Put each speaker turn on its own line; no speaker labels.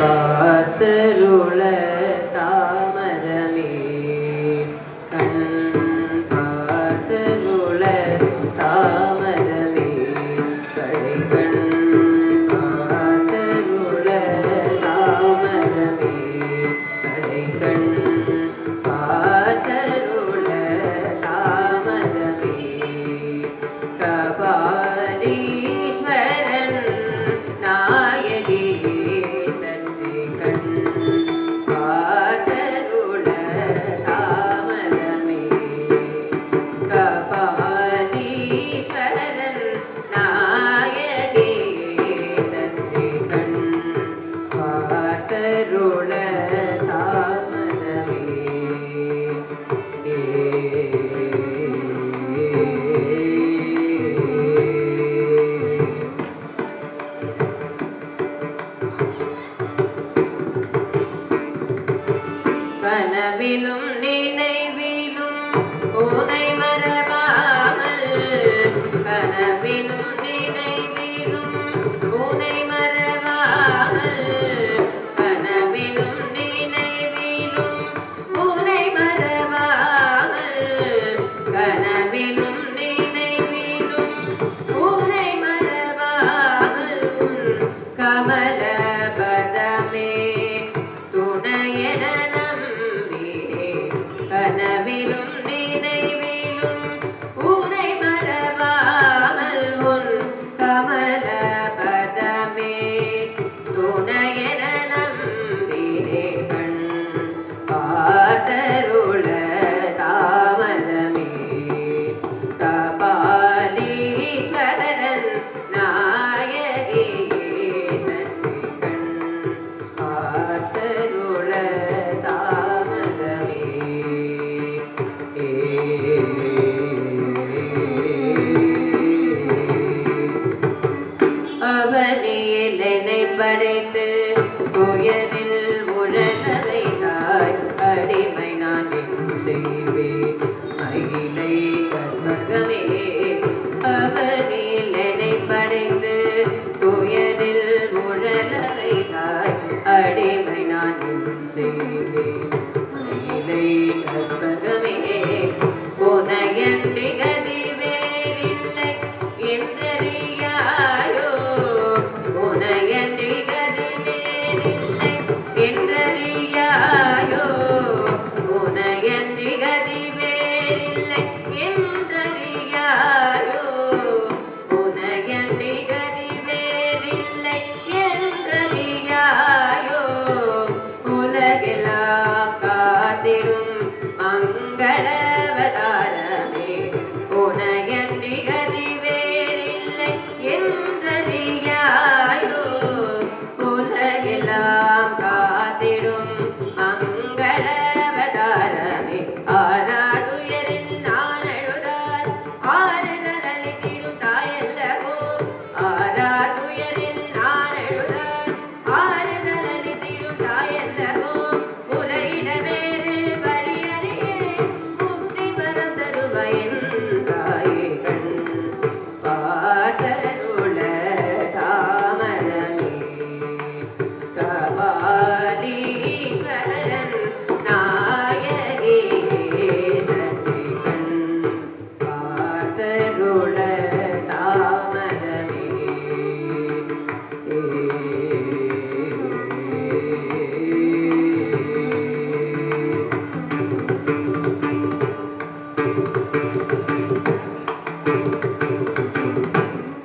பார்த்தருள தாமரமே கண் பார்த்தருள தாமரமே கடை கண் பார்த்தருள தாமரமே கடை கண் பார்த்தருள தாமரமே கபாலீஸ்வரன் நாயகி கனவிலும் நினைவிலும் உனை மறவாமல் கனவிலும் நினைவிலும் உனை மறவாமல் கனவிலும் நினைவிலும் உனை மறவாமல் கனவிலும் நினைவிலும் உனை மறவாமல் கமல பதமே துணையென கனவிலும் நினைவிலும் உனை மறவாமல் உன் கமல பதமே துணையென நம்பினே கண் பார்த்தருள தாமரமே கபாலீஸ்வரன் நாயகியே சற்று கண் பார்த்தருள அவனியில் என்னை படைத்து துயரில் உழல வைத்தாய் அடிமை நான் என்ன செய்வேன் மகிழை கற்பகமே அவனியில் என்னை படைத்து துயரில் உழல வைத்தாய் அடிமை நான் என்ன செய்வேன்